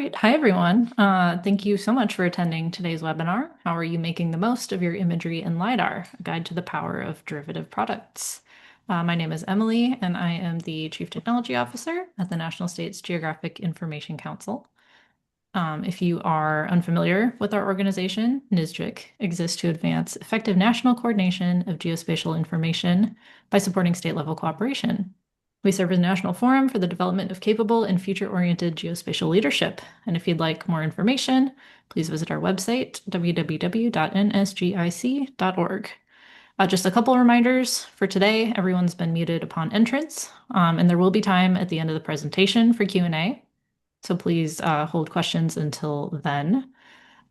right. Hi, everyone. Thank you so much for attending today's webinar. How are you making the most of your imagery and LiDAR? A guide to the power of derivative products. My name is Emily, and I am the Chief Technology Officer at the National States Geographic Information Council. If you are unfamiliar with our organization, NSGIC exists to advance effective national coordination of geospatial information by supporting state-level cooperation. We serve as a national forum for the development of capable and future-oriented geospatial leadership. And if you'd like more information, please visit our website, www.nsgic.org. Just a couple reminders for today. Everyone's been muted upon entrance, and there will be time at the end of the presentation for Q&A. So please hold questions until then.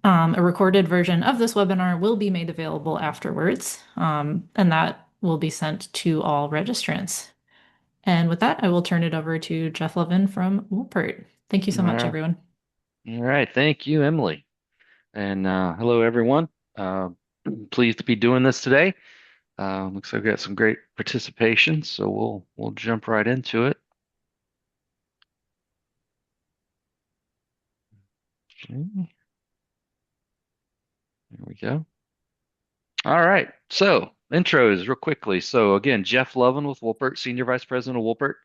A recorded version of this webinar will be made available afterwards, and that will be sent to all registrants. And with that, I will turn it over to Jeff Levin from Wolpert. Thank you so All much, right. everyone. All right. Thank you, Emily. And hello, everyone. Pleased to be doing this today. Looks like we got some great participation, so we'll jump right into it. Okay, there we go. All right. So intros real quickly. So again, Jeff Lovin with Wolpert, Senior Vice President of Wolpert.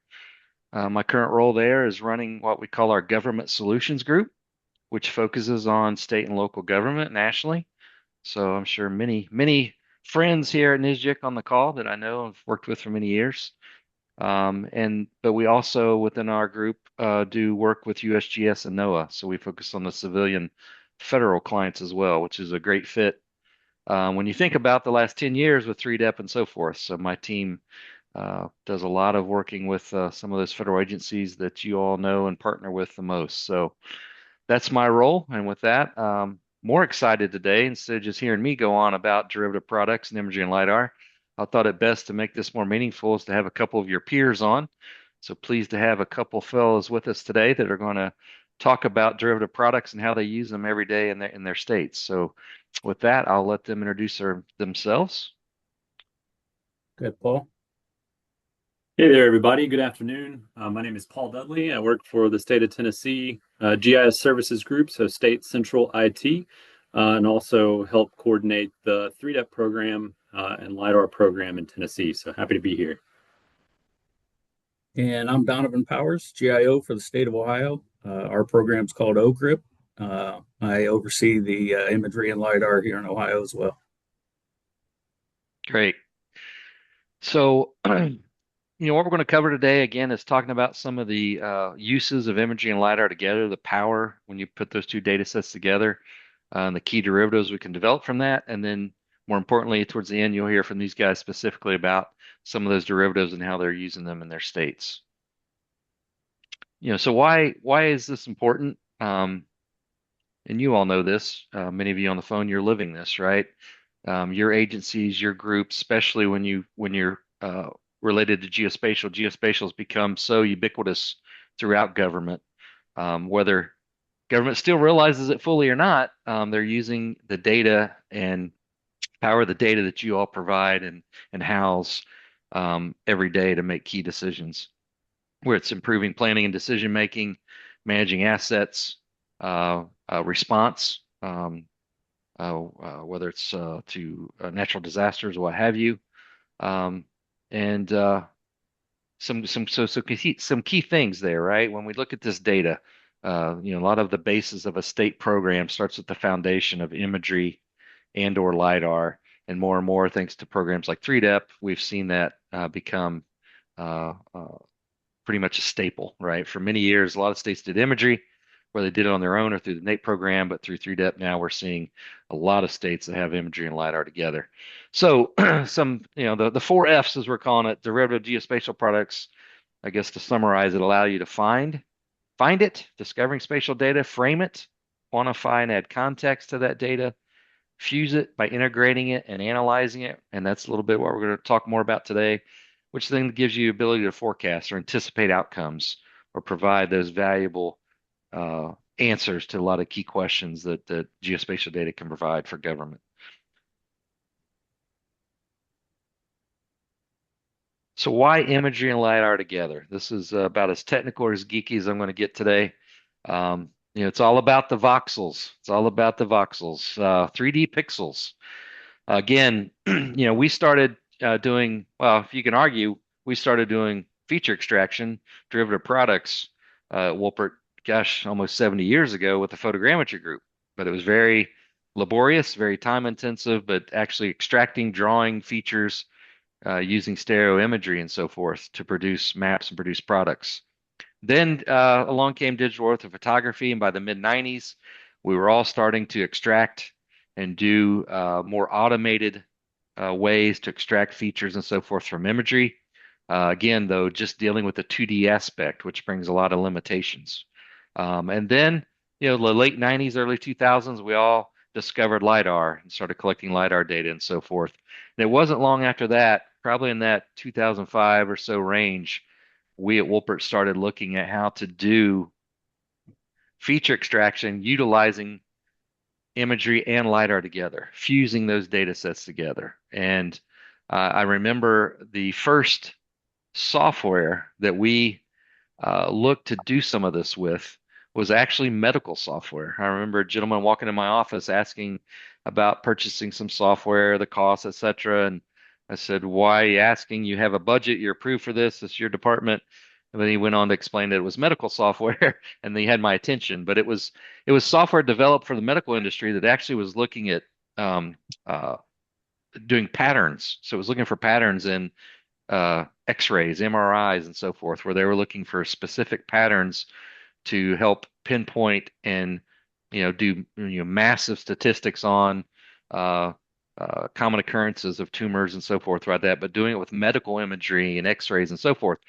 My current role there is running what we call our Government Solutions Group, which focuses on state and local government nationally. So I'm sure many friends here at NSGIC on the call that I know have worked with for many years. But we also within our group do work with USGS and NOAA. So we focus on the civilian federal clients as well, which is a great fit when you think about the last 10 years with 3DEP and so forth. So my team does a lot of working with some of those federal agencies that you all know and partner with the most. So that's my role. And with that, more excited today, instead of just hearing me go on about derivative products and imagery and LiDAR, I thought it best to make this more meaningful is to have a couple of your peers on. So pleased to have a couple fellows with us today that are going to talk about derivative products and how they use them every day in their states. So with that, I'll let them introduce themselves. Good, Paul. Hey there, everybody. Good afternoon. My name is Paul Dudley. I work for the state of Tennessee GIS Services Group, so State Central IT, and also help coordinate the 3DEP program and LiDAR program in Tennessee. So happy to be here. And I'm Donovan Powers, GIO for the state of Ohio. Our program's called OGRIP. I oversee the imagery and LiDAR here in Ohio as well. Great. So what we're going to cover today again is talking about some of the uses of imagery and LiDAR together, the power when you put those two data sets together, and the key derivatives we can develop from that. And then more importantly, towards the end, you'll hear from these guys specifically about some of those derivatives and how they're using them in their states. So why is this important? And you all know this, many of you on the phone, you're living this, right? Your agencies, your groups, especially when you're related to geospatial. Geospatial has become so ubiquitous throughout government. Whether government still realizes it fully or not, they're using the data and power of the data that you all provide and house every day to make key decisions, where it's improving planning and decision making, managing assets, response, whether it's to natural disasters or what have you. And some key things there, right? When we look at this data, a lot of the basis of a state program starts with the foundation of imagery and or LiDAR, and more thanks to programs like 3DEP, we've seen that become pretty much a staple, right? For many years, a lot of states did imagery, where they did it on their own or through the NAEP program, but through 3DEP now we're seeing a lot of states that have imagery and LiDAR together. So the four F's as we're calling it, derivative geospatial products, I guess to summarize it, allow you to find it, discovering spatial data, frame it, quantify and add context to that data, fuse it by integrating it and analyzing it. And that's a little bit what we're going to talk more about today, which then gives you ability to forecast or anticipate outcomes or provide those valuable answers to a lot of key questions that geospatial data can provide for government. So why imagery and LiDAR together? This is about as technical or as geeky as I'm going to get today. It's all about the voxels. It's all about the voxels. 3D pixels. Again, we started doing, well, if you can argue, we started doing feature extraction, derivative products, Wolpert, gosh, almost 70 years ago with the photogrammetry group. But it was very laborious, very time intensive, but actually extracting, drawing features, using stereo imagery and so forth to produce maps and produce products. Then along came digital orthophotography, and by the mid 90s, we were all starting to extract and do more automated ways to extract features and so forth from imagery. Again, though, just dealing with the 2D aspect, which brings a lot of limitations. And then, the late 90s, early 2000s, we all discovered LiDAR and started collecting LiDAR data and so forth. And it wasn't long after that, probably in that 2005 or so range, we at Wolpert started looking at how to do feature extraction utilizing imagery and LiDAR together, fusing those data sets together. And I remember the first software that we looked to do some of this with was actually medical software. I remember a gentleman walking in my office asking about purchasing some software, the cost, etc. And I said, "Why are you asking? You have a budget. You're approved for this. It's your department." And then he went on to explain that it was medical software, and then he had my attention. But it was software developed for the medical industry that actually was looking at um, uh, doing patterns. So it was looking for patterns in X-rays, MRIs, and so forth, where they were looking for specific patterns to help pinpoint and do massive statistics on uh, common occurrences of tumors and so forth, right? That, but doing it with medical imagery and X-rays and so forth.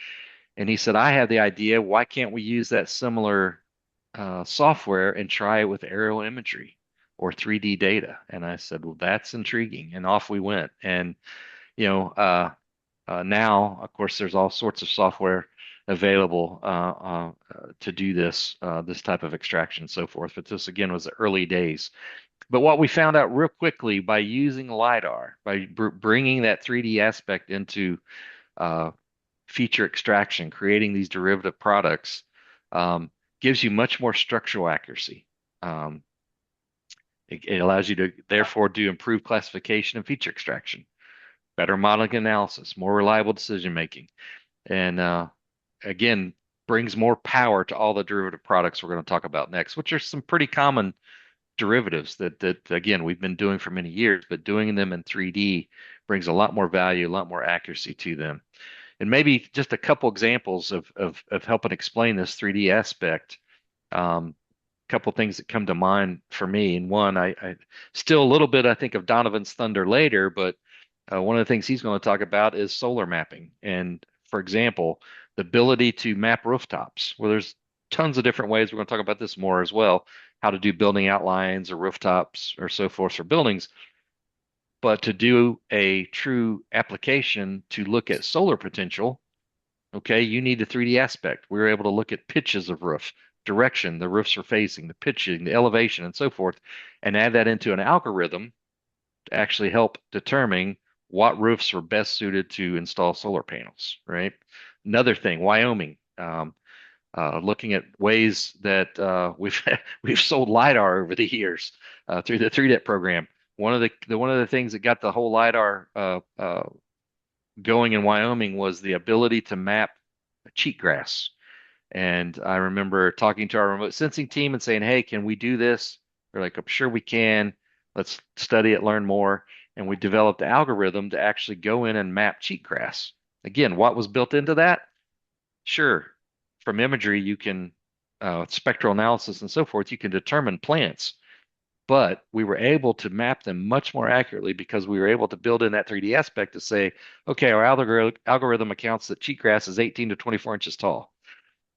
And he said, "I have the idea. Why can't we use that similar software and try it with aerial imagery or 3D data?" And I said, "Well, that's intriguing." And off we went. And you know, now, of course, there's all sorts of software available to do this type of extraction and so forth. But this again was the early days. But what we found out real quickly by using LiDAR, by bringing that 3D aspect into uh, feature extraction, creating these derivative products, um, gives you much more structural accuracy. Um, it allows you to therefore do improved classification and feature extraction, better modeling analysis, more reliable decision making, and again, brings more power to all the derivative products we're going to talk about next, which are some pretty common derivatives that again we've been doing for many years, but doing them in 3D brings a lot more value, a lot more accuracy to them. And maybe just a couple examples of helping explain this 3D aspect. Couple things that come to mind for me. And one, I still a little bit, I think, of Donovan's thunder later, but one of the things he's going to talk about is solar mapping. And for example, the ability to map rooftops. Well, there's tons of different ways. We're going to talk about this more as well, how to do building outlines or rooftops or so forth for buildings. But to do a true application to look at solar potential, okay, you need the 3D aspect. We were able to look at pitches of roof, direction the roofs are facing, the pitching, the elevation, and so forth, and add that into an algorithm to actually help determine what roofs are best suited to install solar panels, right? Another thing, Wyoming, looking at ways that we've sold LiDAR over the years through the 3D program. One of the things that got the whole LiDAR going in Wyoming was the ability to map cheatgrass. And I remember talking to our remote sensing team and saying, "Hey, can we do this?" They're like, "I'm sure we can. Let's study it, learn more." And we developed the algorithm to actually go in and map cheatgrass. Again, what was built into that? Sure, from imagery, you can, spectral analysis and so forth, you can determine plants. But we were able to map them much more accurately because we were able to build in that 3D aspect to say, okay, our algorithm accounts that cheatgrass is 18 to 24 inches tall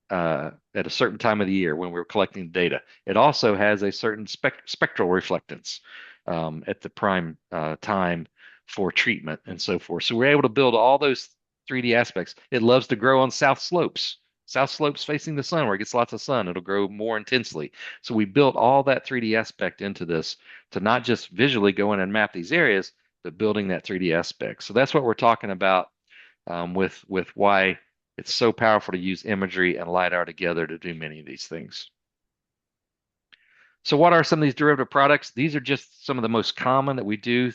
at a certain time of the year when we were collecting the data. It also has a certain spectral reflectance at the prime time for treatment and so forth. So we're able to build all those 3D aspects. It loves to grow on south slopes. South slopes facing the sun, where it gets lots of sun, it'll grow more intensely. So we built all that 3D aspect into this to not just visually go in and map these areas, but building that 3D aspect. So that's what we're talking about with why it's so powerful to use imagery and LiDAR together to do many of these things. So what are some of these derivative products? These are just some of the most common that we do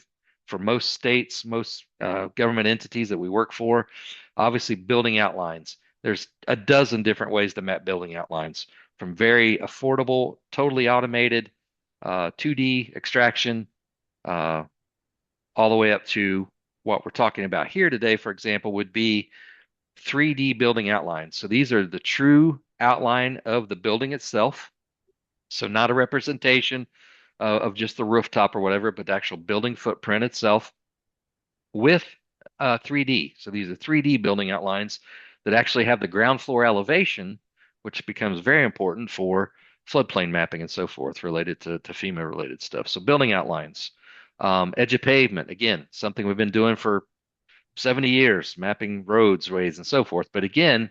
for most states, most government entities that we work for. Obviously, building outlines. There's a dozen different ways to map building outlines, from very affordable, totally automated 2D extraction, uh, all the way up to what we're talking about here today, for example, would be 3D building outlines. So these are the true outline of the building itself. So not a representation of just the rooftop or whatever, but the actual building footprint itself with 3D. So these are 3D building outlines that actually have the ground floor elevation, which becomes very important for floodplain mapping and so forth related to FEMA related stuff. So building outlines, edge of pavement, again, something we've been doing for 70 years, mapping roads, ways, and so forth. But again,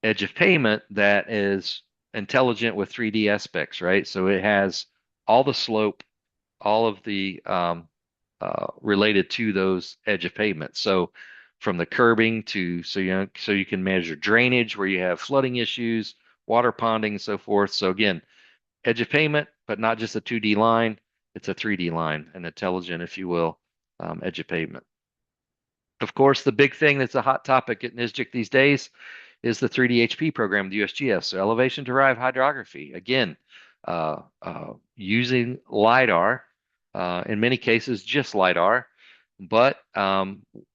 edge of pavement that is intelligent with 3D aspects, right? So it has all the slope, all of the related to those edge of pavement. So from the curbing to so you can measure drainage where you have flooding issues, water ponding, and so forth. So again, edge of pavement, but not just a 2D line; it's a 3D line, an intelligent, if you will, edge of pavement. Of course, the big thing that's a hot topic at NISJIC these days is the 3D HP program, the USGS, so elevation derived hydrography. Again, using LIDAR, in many cases just LIDAR, but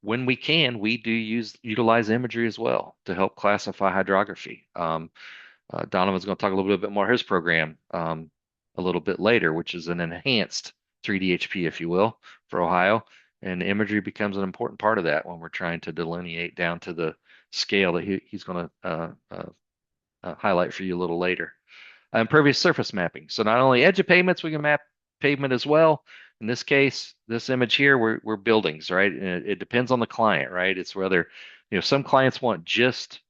when we can, we do utilize imagery as well to help classify hydrography. Donovan's going to talk a little bit more his program a little bit later, which is an enhanced 3D HP, if you will, for Ohio. And imagery becomes an important part of that when we're trying to delineate down to the scale that he's going to highlight for you a little later. Impervious surface mapping. So not only edge of pavements, we can map pavement as well. In this case, this image here, we're buildings, right? And it depends on the client, right? It's whether, some clients want just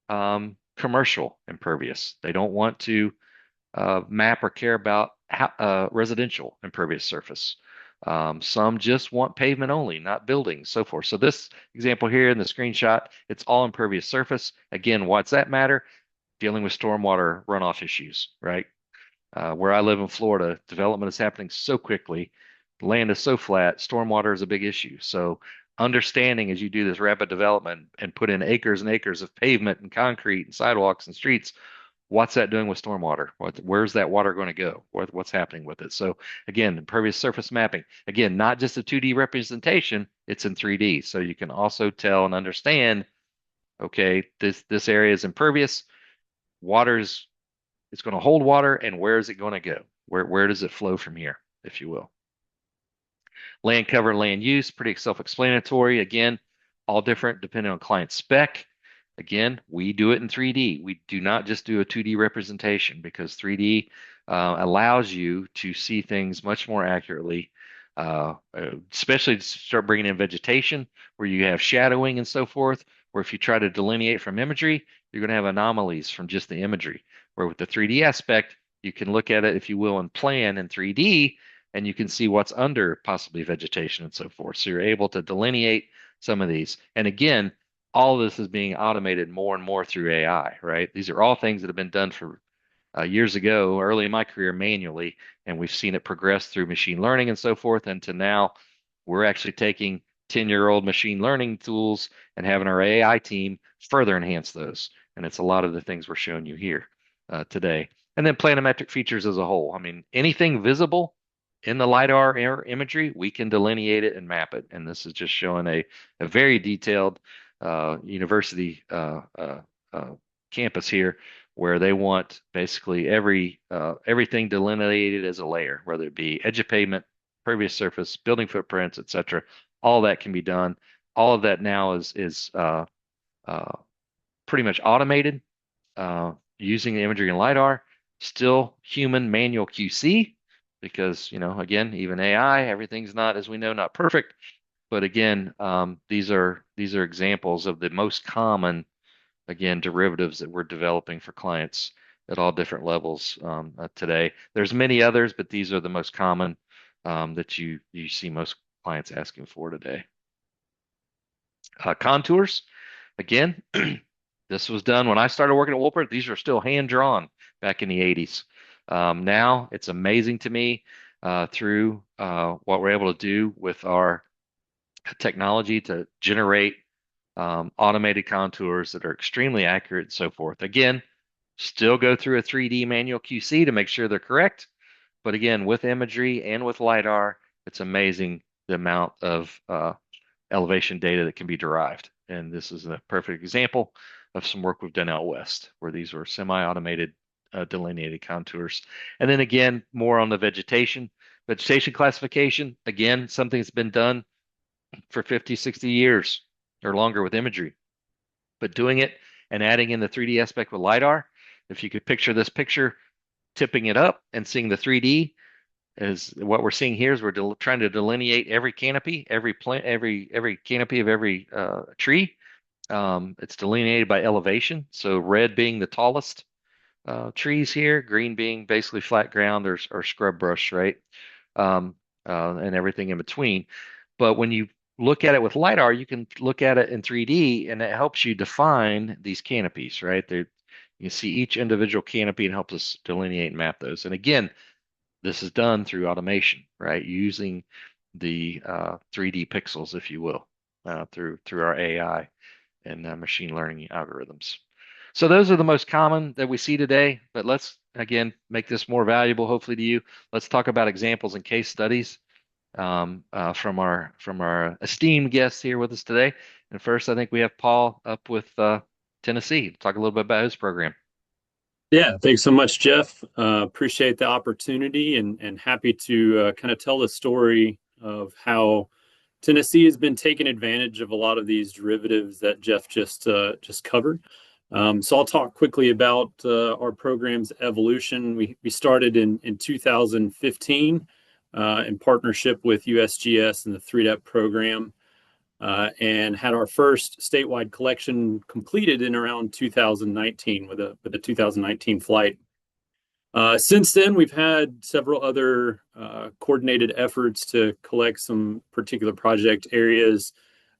commercial impervious. They don't want to map or care about residential impervious surface. Some just want pavement only, not buildings, so forth. So this example here in the screenshot, it's all impervious surface. Again, what's that matter? Dealing with stormwater runoff issues, right? Where I live in Florida, development is happening so quickly, land is so flat, stormwater is a big issue. So understanding as you do this rapid development and put in acres and acres of pavement and concrete and sidewalks and streets, what's that doing with stormwater? Where's that water going to go? What's happening with it? So again, impervious surface mapping. Again, not just a 2D representation, it's in 3D. So you can also tell and understand, okay, this area is impervious. It's going to hold water, and where is it going to go? Where does it flow from here, if you will? Land cover, land use, pretty self-explanatory. Again, all different depending on client spec. Again, we do it in 3D. We do not just do a 2D representation because 3D allows you to see things much more accurately, especially to start bringing in vegetation where you have shadowing and so forth, where if you try to delineate from imagery, you're going to have anomalies from just the imagery. Where with the 3D aspect, you can look at it, if you will, and plan in 3D, and you can see what's under possibly vegetation and so forth. So you're able to delineate some of these. And again, all of this is being automated more and more through AI, right? These are all things that have been done for years ago, early in my career, manually, and we've seen it progress through machine learning and so forth. And to now, we're actually taking 10-year-old machine learning tools and having our AI team further enhance those. And it's a lot of the things we're showing you here today. And then planimetric features as a whole. I mean, anything visible in the LiDAR imagery, we can delineate it and map it. And this is just showing a very detailed university campus here where they want basically everything delineated as a layer, whether it be edge of pavement, pervious surface, building footprints, etc. All that can be done. All of that now is pretty much automated using the imagery and LiDAR. Still human manual QC because, again, even AI, everything's not, as we know, not perfect. But again, these are examples of the most common, again, derivatives that we're developing for clients at all different levels today. There's many others, but these are the most common that you see most clients asking for today. Contours, again, this was done when I started working at Wolpert. These are still hand drawn back in the 80s. Now it's amazing to me through what we're able to do with our technology to generate automated contours that are extremely accurate and so forth. Again, still go through a 3D manual QC to make sure they're correct. But again, with imagery and with LiDAR, it's amazing the amount of elevation data that can be derived. And this is a perfect example of some work we've done out west, where these were semi-automated delineated contours. And then again, more on the vegetation. Vegetation classification, again, something that's been done for 50, 60 years or longer with imagery. But doing it and adding in the 3D aspect with LiDAR, if you could picture this picture, tipping it up and seeing the 3D, is what we're seeing here is we're trying to delineate every canopy, every plant, every canopy of every tree. It's delineated by elevation. So red being the tallest trees here, green being basically flat ground or scrub brush, right? And everything in between. But when you look at it with LiDAR, you can look at it in 3D and it helps you define these canopies, right? You can see each individual canopy and helps us delineate and map those. And again, this is done through automation, right? Using the 3D pixels, if you will, through our AI and machine learning algorithms. So those are the most common that we see today, but let's again make this more valuable, hopefully to you. Let's talk about examples and case studies from our esteemed guests here with us today. And first, I think we have Paul up with Tennessee. Talk a little bit about his program. Yeah, thanks so much, Jeff. Appreciate the opportunity and happy to kind of tell the story of how Tennessee has been taking advantage of a lot of these derivatives that Jeff just covered. So I'll talk quickly about our program's evolution. We started in 2015 in partnership with USGS and the 3DEP program. And had our first statewide collection completed in around 2019 with a 2019 flight. Since then, we've had several other coordinated efforts to collect some particular project areas,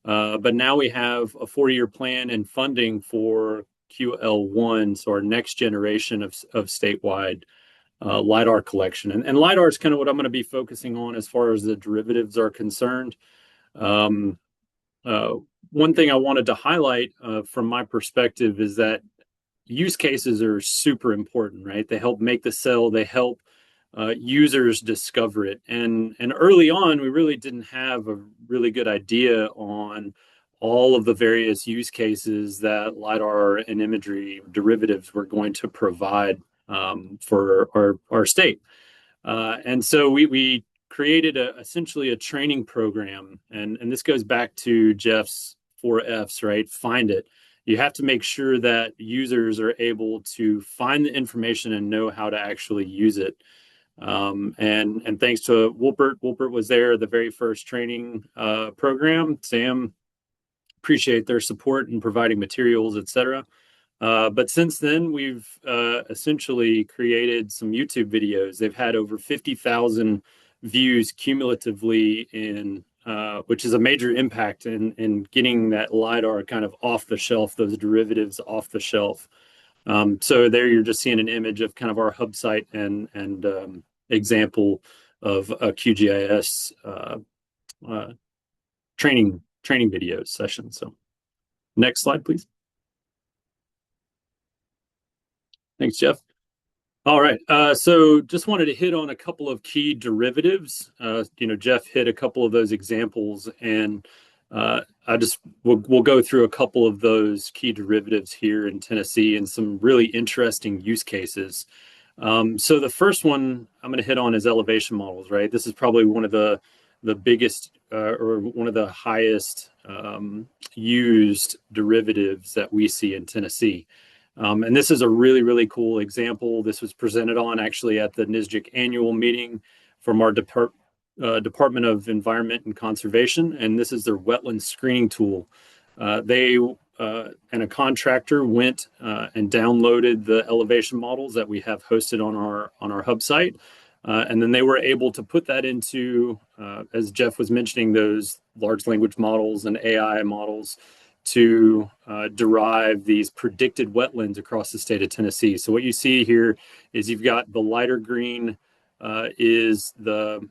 but now we have a 4-year plan and funding for QL1, so our next generation of statewide LiDAR collection. And LiDAR is kind of what I'm going to be focusing on as far as the derivatives are concerned. One thing I wanted to highlight from my perspective is that use cases are super important, right? They help make the cell, they help users discover it. And early on, we really didn't have a really good idea on all of the various use cases that LiDAR and imagery derivatives were going to provide for our state. And so we created essentially a training program. And this goes back to Jeff's 4Fs, right? Find it. You have to make sure that users are able to find the information and know how to actually use it. And thanks to Wolpert was there, the very first training program. Sam, appreciate their support in providing materials, etc. But since then, we've essentially created some YouTube videos. They've had over 50,000 views cumulatively which is a major impact in getting that LiDAR kind of off the shelf, those derivatives off the shelf. So there you're just seeing an image of kind of our hub site and example of a QGIS training videos session. So next slide, please. Thanks, Jeff. All right, so just wanted to hit on a couple of key derivatives. Jeff hit a couple of those examples, and we'll go through a couple of those key derivatives here in Tennessee and some really interesting use cases. So the first one I'm going to hit on is elevation models, right? This is probably one of the biggest or one of the highest used derivatives that we see in Tennessee. And this is a really, really cool example. This was presented on actually at the NSGIC annual meeting from our Department of Environment and Conservation. And this is their wetland screening tool. They and a contractor went and downloaded the elevation models that we have hosted on our hub site. And then they were able to put that into, as Jeff was mentioning, those large language models and AI models to derive these predicted wetlands across the state of Tennessee. So what you see here is you've got the lighter green is the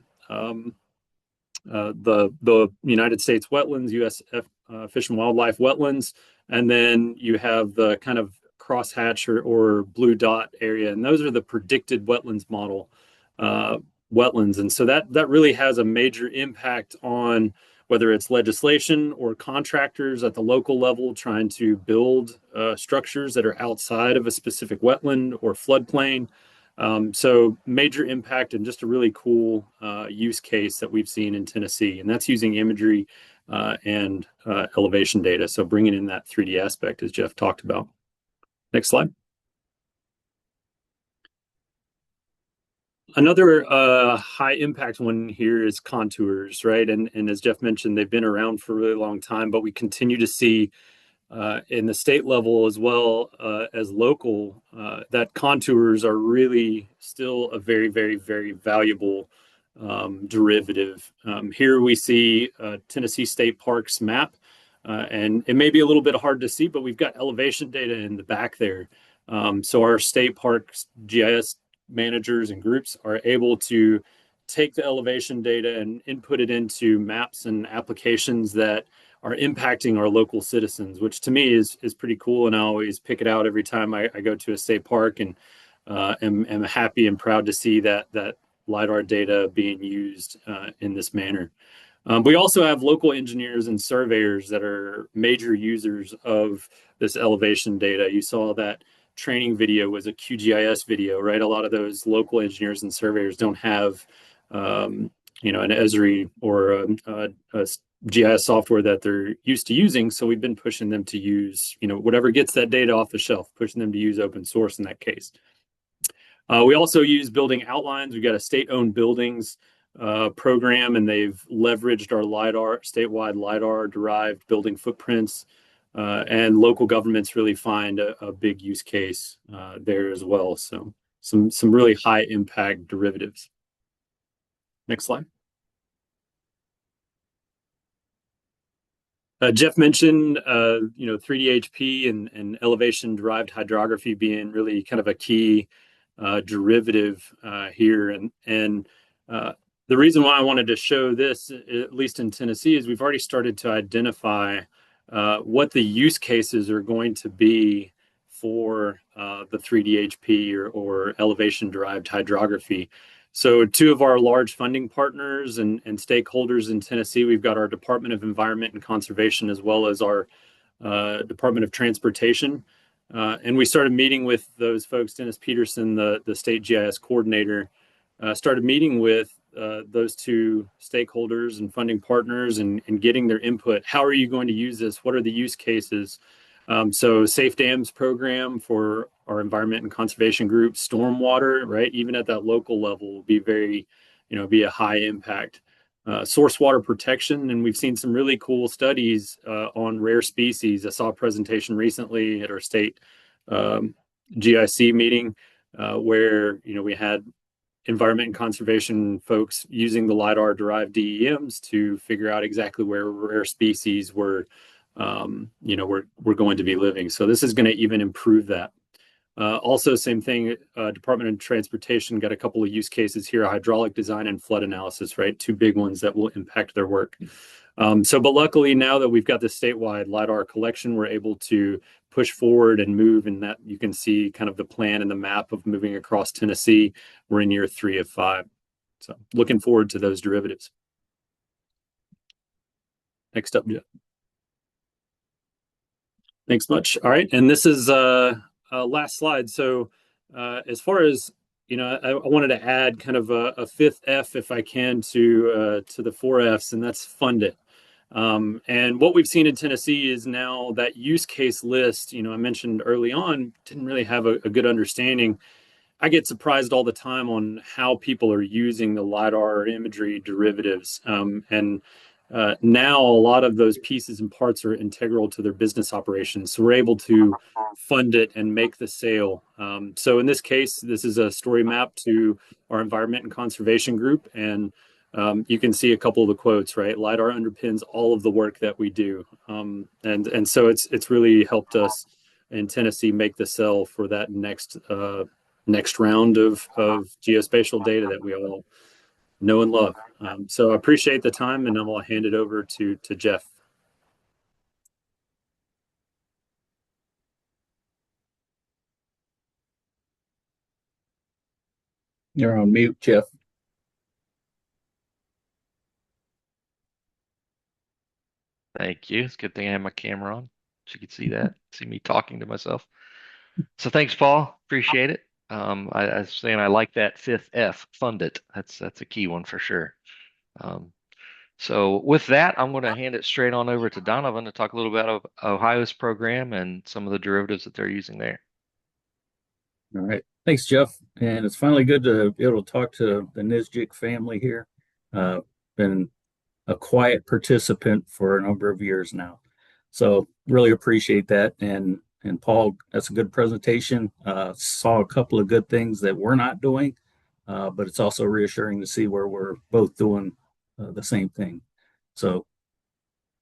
United States wetlands, U.S. Fish and Wildlife wetlands, and then you have the kind of crosshatch or blue dot area, and those are the predicted wetlands model wetlands, and so that really has a major impact on whether it's legislation or contractors at the local level trying to build structures that are outside of a specific wetland or floodplain. So major impact and just a really cool use case that we've seen in Tennessee, and that's using imagery and elevation data. So bringing in that 3D aspect, as Jeff talked about. Next slide. Another high impact one here is contours, right? And as Jeff mentioned, they've been around for a really long time, but we continue to see in the state level as well as local, that contours are really still a very, very, very valuable derivative. Here we see Tennessee State Parks map, and it may be a little bit hard to see, but we've got elevation data in the back there. So our state parks GIS managers and groups are able to take the elevation data and input it into maps and applications that are impacting our local citizens, which to me is pretty cool. And I always pick it out every time I go to a state park, and am happy and proud to see that LiDAR data being used in this manner. We also have local engineers and surveyors that are major users of this elevation data. You saw that training video was a QGIS video, right? A lot of those local engineers and surveyors don't have, an Esri or a GIS software that they're used to using. So we've been pushing them to use, whatever gets that data off the shelf, pushing them to use open source in that case. We also use building outlines. We've got a state-owned buildings program, and they've leveraged our LiDAR, statewide LiDAR-derived building footprints, and local governments really find a big use case there as well. So some really high-impact derivatives. Next slide. Jeff mentioned, 3D HP and elevation-derived hydrography being really kind of a key derivative here. And the reason why I wanted to show this, at least in Tennessee, is we've already started to identify what the use cases are going to be for the 3D HP or elevation-derived hydrography. So two of our large funding partners and stakeholders in Tennessee, we've got our Department of Environment and Conservation, as well as our Department of Transportation. And we started meeting with those folks. Dennis Peterson, the state GIS coordinator, started meeting with those two stakeholders and funding partners and getting their input. How are you going to use this? What are the use cases? So Safe Dams program for our environment and conservation group, stormwater, right? Even at that local level will be be a high impact. Source water protection, and we've seen some really cool studies on rare species. I saw a presentation recently at our state GIC meeting where we had environment and conservation folks using the LiDAR-derived DEMs to figure out exactly where rare species were going to be living. So this is going to even improve that. Also, same thing, Department of Transportation got a couple of use cases here, hydraulic design and flood analysis, right? Two big ones that will impact their work. But luckily now that we've got this statewide LiDAR collection, we're able to push forward and move, and that you can see kind of the plan and the map of moving across Tennessee. We're in year 3 of 5. So looking forward to those derivatives. Next up, Jeff. Thanks much. All right, and this is last slide. So as far as I wanted to add kind of a fifth F, if I can, to the 4 Fs, and that's fund it. And what we've seen in Tennessee is now that use case list. I mentioned early on, didn't really have a good understanding. I get surprised all the time on how people are using the LiDAR imagery derivatives. And now a lot of those pieces and parts are integral to their business operations. So we're able to fund it and make the sale. So in this case, this is a story map to our environment and conservation group. And you can see a couple of the quotes, right? LiDAR underpins all of the work that we do. And so it's really helped us in Tennessee make the sell for that next round of geospatial data that we all know and love. So I appreciate the time, and I'm going to hand it over to Jeff. You're on mute, Jeff. Thank you. It's a good thing I have my camera on, so you can see that, see me talking to myself. So thanks, Paul. Appreciate it. I was saying I like that fifth F, fund it. That's a key one for sure. So with that, I'm going to hand it straight on over to Donovan to talk a little bit about Ohio's program and some of the derivatives that they're using there. All right. Thanks, Jeff. And it's finally good to be able to talk to the Nizjik family here. Been a quiet participant for a number of years now. So really appreciate that. And Paul, that's a good presentation. Saw a couple of good things that we're not doing, but it's also reassuring to see where we're both doing the same thing. So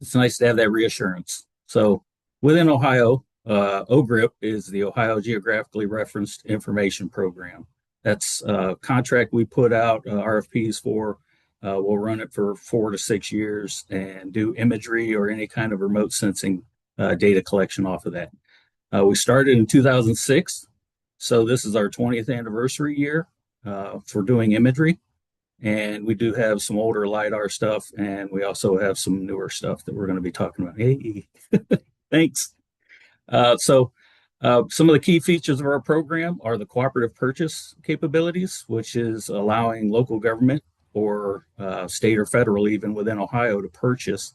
it's nice to have that reassurance. So within Ohio, OGRIP is the Ohio Geographically Referenced Information Program. That's a contract we put out RFPs for. We'll run it for 4 to 6 years and do imagery or any kind of remote sensing data collection off of that. We started in 2006, so this is our 20th anniversary year for doing imagery. And we do have some older LiDAR stuff, and we also have some newer stuff that we're going to be talking about. Hey, thanks. So some of the key features of our program are the cooperative purchase capabilities, which is allowing local government or state or federal, even within Ohio, to purchase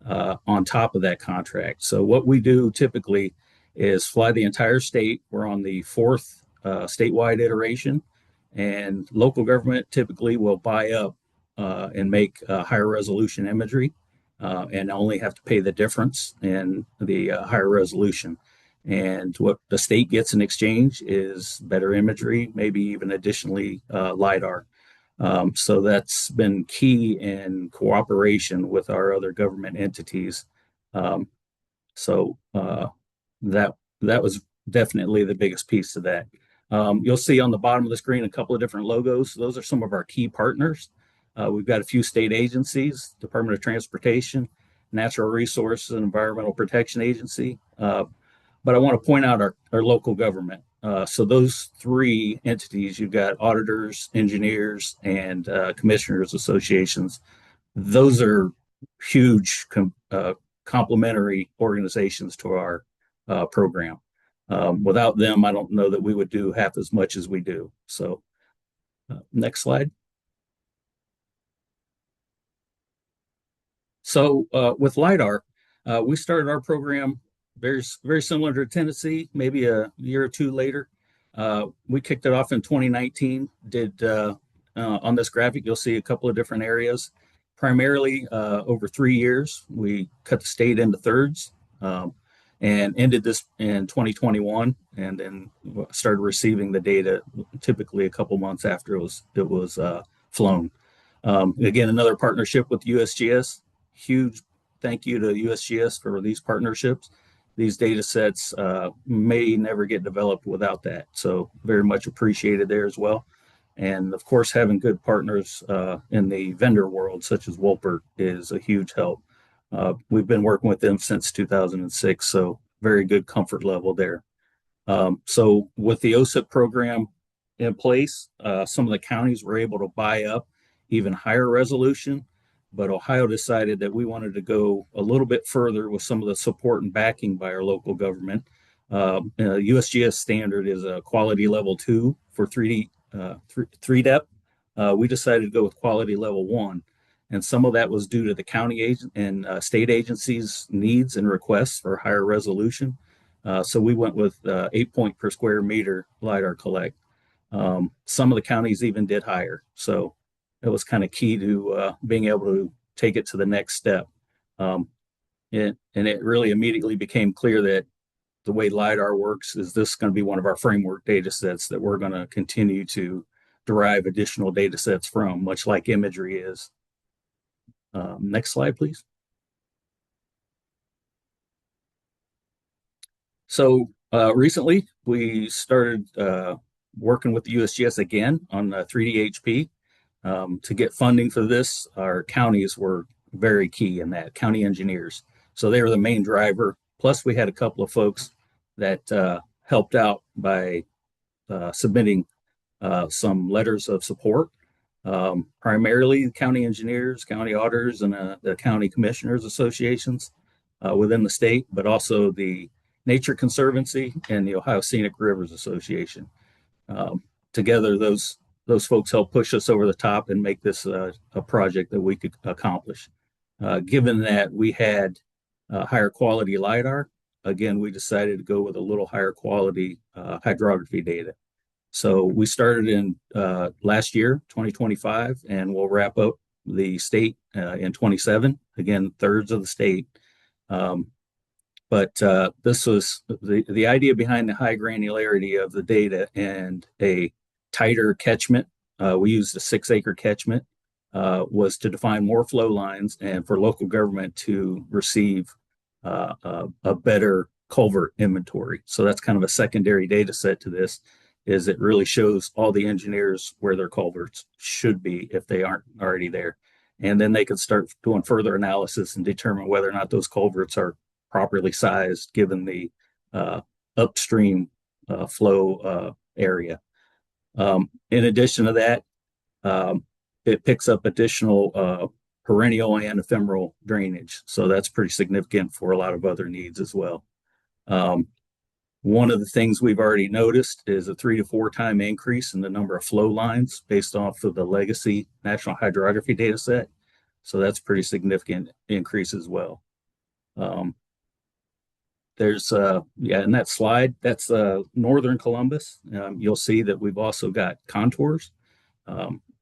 on top of that contract. So what we do typically is fly the entire state. We're on the fourth statewide iteration, and local government typically will buy up and make higher resolution imagery and only have to pay the difference in the higher resolution. And what the state gets in exchange is better imagery, maybe even additionally LiDAR. So that's been key in cooperation with our other government entities. So that was definitely the biggest piece of that. You'll see on the bottom of the screen a couple of different logos. Those are some of our key partners. We've got a few state agencies, Department of Transportation, Natural Resources and Environmental Protection Agency. But I want to point out our local government. So those three entities, you've got auditors, engineers, and commissioners associations. Those are huge complementary organizations to our program. Without them, I don't know that we would do half as much as we do. So next slide. So with LiDAR, we started our program very similar to Tennessee, maybe a year or two later. We kicked it off in 2019. On this graphic, you'll see a couple of different areas. Primarily over 3 years, we cut the state into thirds and ended this in 2021, and then started receiving the data typically a couple months after it was flown. Again, another partnership with USGS. Huge thank you to USGS for these partnerships. These data sets may never get developed without that. So very much appreciated there as well. And of course, having good partners in the vendor world, such as Wolpert, is a huge help. We've been working with them since 2006, so very good comfort level there. So with the OSIP program in place, some of the counties were able to buy up even higher resolution, but Ohio decided that we wanted to go a little bit further with some of the support and backing by our local government. USGS standard is a quality level 2 for 3 depth. We decided to go with quality level 1, and some of that was due to the county agent and state agencies' needs and requests for higher resolution. So we went with 8 point per square meter LiDAR collect. Some of the counties even did higher. So it was kind of key to being able to take it to the next step. And it really immediately became clear that the way LiDAR works is this going to be one of our framework data sets that we're going to continue to derive additional data sets from, much like imagery is. Next slide, please. So recently, we started working with the USGS again on 3D HP. To get funding for this, our counties were very key in that, county engineers. So they were the main driver. Plus, we had a couple of folks that helped out by submitting some letters of support. Primarily county engineers, county auditors, and the county commissioners associations within the state, but also the Nature Conservancy and the Ohio Scenic Rivers Association. Together, those folks helped push us over the top and make this a project that we could accomplish. Given that we had higher quality LIDAR, again, we decided to go with a little higher quality hydrography data. So we started in last year, 2025, and we'll wrap up the state in 27, again, thirds of the state. But this was the idea behind the high granularity of the data and a tighter catchment. We used a 6-acre catchment, was to define more flow lines and for local government to receive a better culvert inventory. So that's kind of a secondary data set to this, is it really shows all the engineers where their culverts should be if they aren't already there. And then they can start doing further analysis and determine whether or not those culverts are properly sized given the upstream flow area. In addition to that, it picks up additional perennial and ephemeral drainage. So that's pretty significant for a lot of other needs as well. One of the things we've already noticed is a 3 to 4 time increase in the number of flow lines based off of the legacy National Hydrography data set. So that's pretty significant increase as well. There's, in that slide, that's northern Columbus. You'll see that we've also got contours.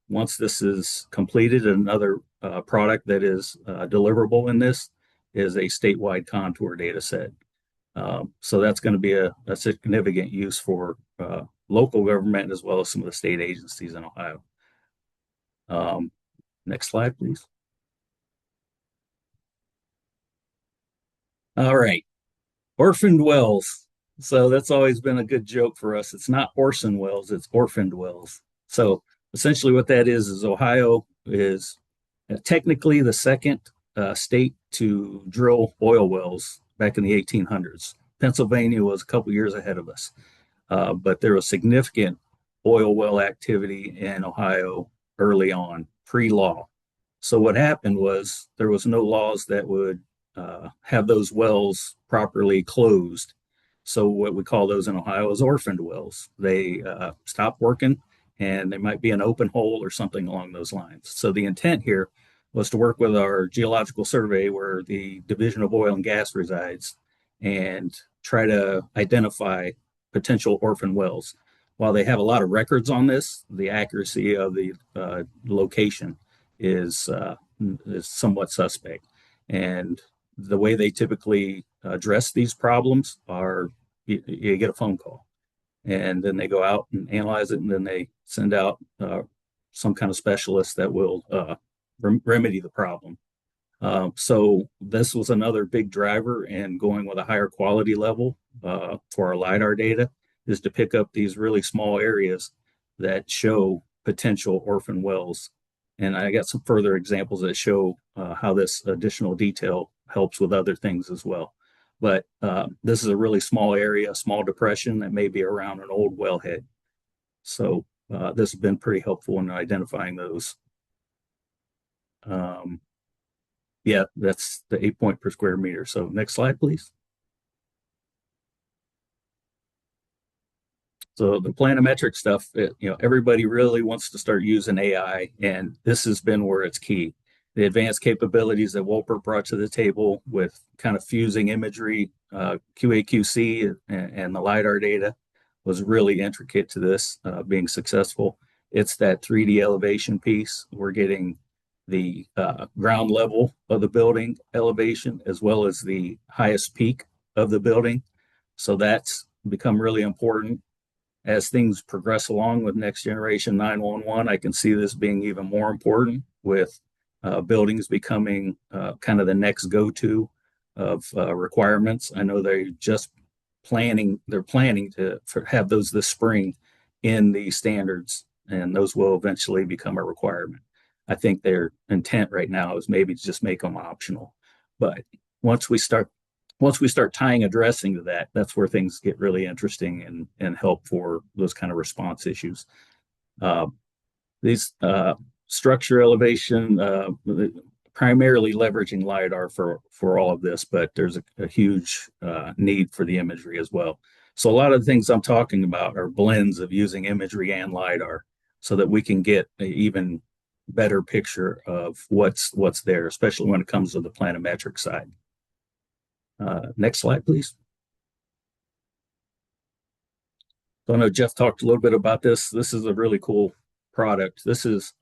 Once this is completed, another product that is deliverable in this is a statewide contour data set. So that's going to be a significant use for local government as well as some of the state agencies in Ohio. Next slide, please. All right, orphaned wells. So that's always been a good joke for us. It's not Orson Welles, it's orphaned wells. So essentially what that is Ohio is technically the second state to drill oil wells back in the 1800s. Pennsylvania was a couple years ahead of us, but there was significant oil well activity in Ohio early on, pre-law. So what happened was there was no laws that would have those wells properly closed. So what we call those in Ohio is orphaned wells. They stop working and they might be an open hole or something along those lines. So the intent here was to work with our geological survey where the Division of Oil and Gas resides and try to identify potential orphan wells. While they have a lot of records on this, the accuracy of the location is somewhat suspect. And the way they typically address these problems are you get a phone call and then they go out and analyze it and then they send out some kind of specialist that will remedy the problem. So this was another big driver in going with a higher quality level for our LIDAR data, is to pick up these really small areas that show potential orphan wells. And I got some further examples that show how this additional detail helps with other things as well. But this is a really small area, a small depression that may be around an old wellhead. So this has been pretty helpful in identifying those. Yeah, that's the 8 point per square meter. So next slide, please. So the planimetric stuff, everybody really wants to start using AI, and this has been where it's key. The advanced capabilities that Wolpert brought to the table with kind of fusing imagery, QA/QC, and the LIDAR data was really intricate to this being successful. It's that 3D elevation piece. We're getting the ground level of the building elevation as well as the highest peak of the building. So that's become really important. as things progress along with next generation 911, I can see this being even more important with buildings becoming kind of the next go-to of requirements. I know they're planning to have those this spring in the standards, and those will eventually become a requirement. I think their intent right now is maybe to just make them optional. But once we start tying addressing to that, that's where things get really interesting and help for those kind of response issues. These structure elevation, primarily leveraging LiDAR for all of this, but there's a huge need for the imagery as well. So a lot of the things I'm talking about are blends of using imagery and LiDAR so that we can get an even better picture of what's there, especially when it comes to the planimetric side. Next slide, please. So I know Jeff talked a little bit about this. This is a really cool product. This is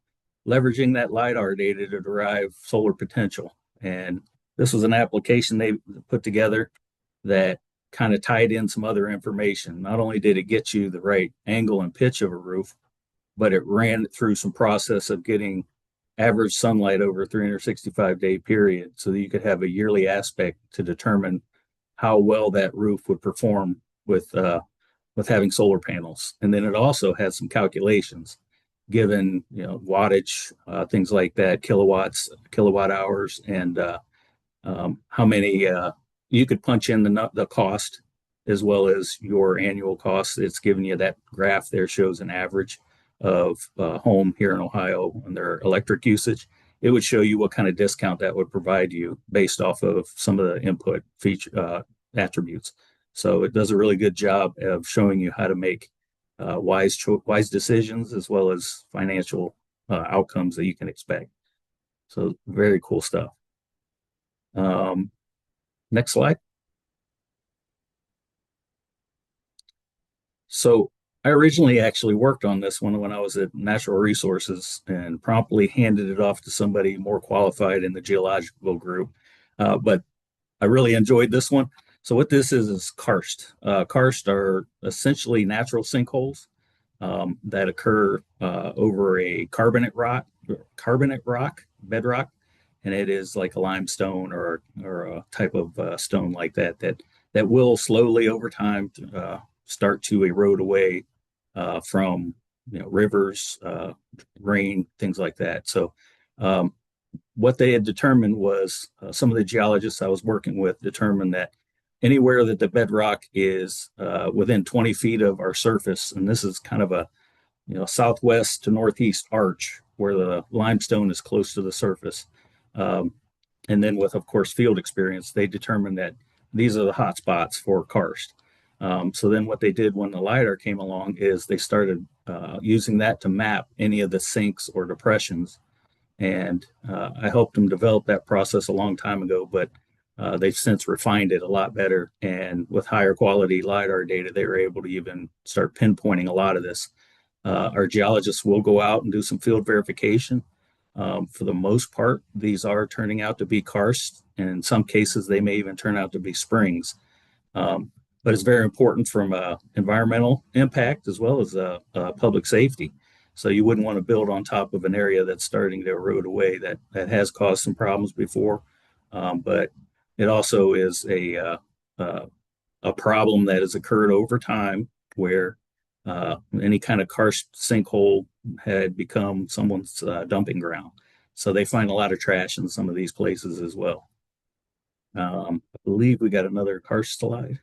leveraging that LiDAR data to derive solar potential. And this was an application they put together that kind of tied in some other information. Not only did it get you the right angle and pitch of a roof, but it ran it through some process of getting average sunlight over a 365-day period so that you could have a yearly aspect to determine how well that roof would perform with having solar panels. And then it also has some calculations given, wattage, things like that, kilowatts, kilowatt hours, and how many you could punch in the cost as well as your annual cost. It's giving you that graph there, shows an average of home here in Ohio and their electric usage. It would show you what kind of discount that would provide you based off of some of the input feature attributes. So it does a really good job of showing you how to make wise decisions as well as financial outcomes that you can expect. So very cool stuff. Next slide. So I originally actually worked on this one when I was at Natural Resources and promptly handed it off to somebody more qualified in the geological group. But I really enjoyed this one. So what this is karst. Karst are essentially natural sinkholes that occur over a carbonate rock, bedrock, and it is like a limestone or a type of stone like that will slowly over time start to erode away from rivers, rain, things like that. So what they had determined was some of the geologists I was working with determined that anywhere that the bedrock is within 20 feet of our surface, and this is kind of a southwest to northeast arch where the limestone is close to the surface. And then with, of course, field experience, they determined that these are the hot spots for karst. So then what they did when the LiDAR came along is they started using that to map any of the sinks or depressions. And I helped them develop that process a long time ago, but they've since refined it a lot better. And with higher quality LiDAR data, they were able to even start pinpointing a lot of this. Our geologists will go out and do some field verification. For the most part, these are turning out to be karst, and in some cases, they may even turn out to be springs. But it's very important from environmental impact as well as public safety. So you wouldn't want to build on top of an area that's starting to erode away that has caused some problems before. But it also is a problem that has occurred over time where any kind of karst sinkhole had become someone's dumping ground. So they find a lot of trash in some of these places as well. I believe we got another karst slide.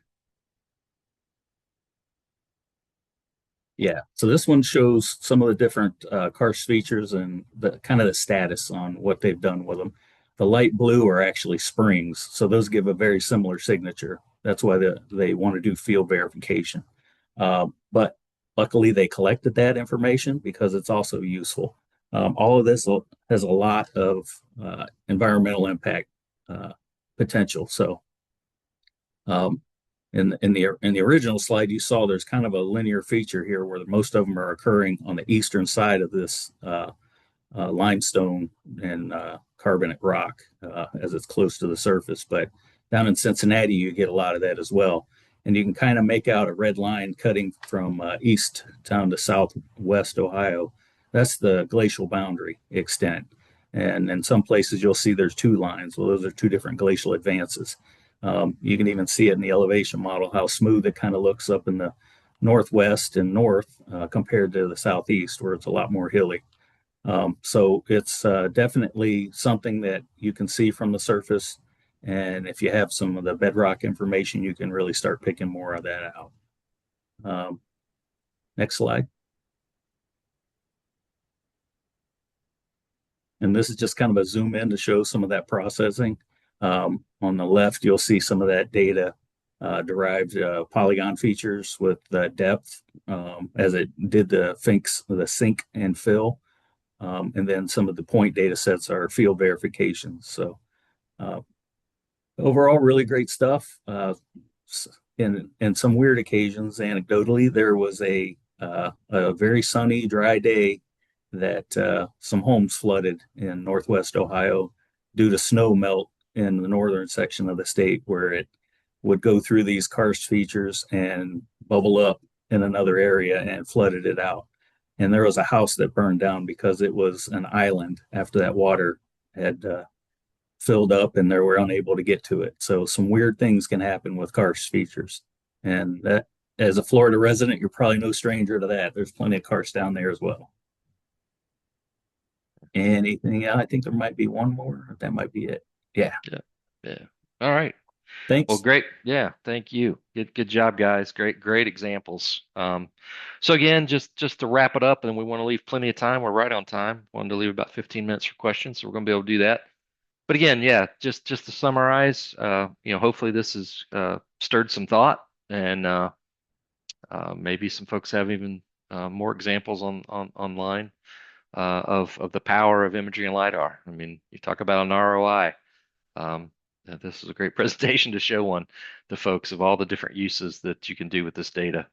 Yeah, so this one shows some of the different karst features and the kind of the status on what they've done with them. The light blue are actually springs, so those give a very similar signature. That's why they want to do field verification. But luckily, they collected that information because it's also useful. All of this has a lot of environmental impact potential. So in the original slide, you saw there's kind of a linear feature here where most of them are occurring on the eastern side of this limestone and carbonate rock as it's close to the surface. But down in Cincinnati, you get a lot of that as well. and you can kind of make out a red line cutting from east down to southwest Ohio. That's the glacial boundary extent. And in some places, you'll see there's two lines. Well, those are two different glacial advances. You can even see it in the elevation model, how smooth it kind of looks up in the northwest and north compared to the southeast, where it's a lot more hilly. So it's definitely something that you can see from the surface. And if you have some of the bedrock information, you can really start picking more of that out. Um, Next slide. And this is just kind of a zoom in to show some of that processing. On the left, you'll see some of that data derived polygon features with depth as it did the sink and fill. And then some of the point data sets are field verifications. So uh, overall, really great stuff. In some weird occasions, anecdotally, there was a very sunny, dry day that some homes flooded in Northwest Ohio due to snow melt in the northern section of the state, where it would go through these karst features and bubble up in another area and flooded it out. And there was a house that burned down because it was an island after that water had filled up and they were unable to get to it. So some weird things can happen with karst features. And that, as a Florida resident, you're probably no stranger to that. There's plenty of karst down there as well. Anything? I think there might be one more. That might be it. Yeah. Yeah. All right. Well, Thanks. great. Yeah, thank you. Good job, guys. Great examples. So again, just to wrap it up, and we want to leave plenty of time. We're right on time. Wanted to leave about 15 minutes for questions, so we're going to be able to do that. But again, yeah, just to summarize, hopefully this has stirred some thought, and maybe some folks have even more examples online of the power of imagery and lidar. I mean, you talk about an ROI. This is a great presentation to show one to folks of all the different uses that you can do with this data.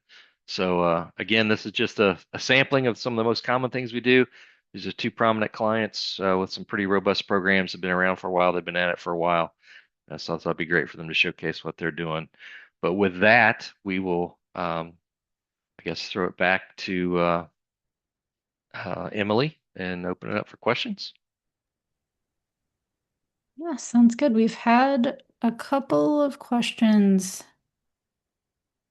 So again, this is just a sampling of some of the most common things we do. These are two prominent clients with some pretty robust programs that have been around for a while. They've been at it for a while. So I thought it'd be great for them to showcase what they're doing. But with that, we will, I guess, throw it back to Emily and open it up for questions. Yeah, sounds good. We've had a couple of questions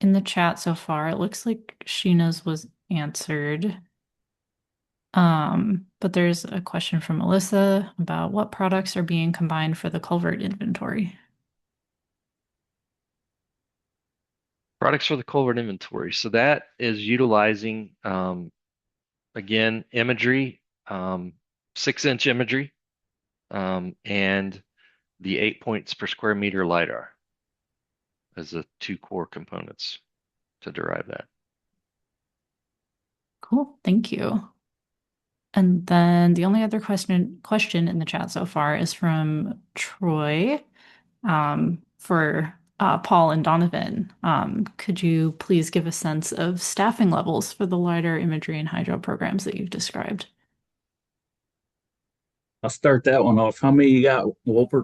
in the chat so far. It looks like Sheena's was answered. But there's a question from Melissa about what products are being combined for the culvert inventory. Products for the culvert inventory. So that is utilizing, again, imagery, 6-inch imagery, and the 8 points per square meter LiDAR as the two core components to derive that. Cool, thank you. And then the only other question in the chat so far is from Troy for Paul and Donovan. Could you please give a sense of staffing levels for the LiDAR imagery and hydro programs that you've described? I'll start that one off. How many you got, Wolper?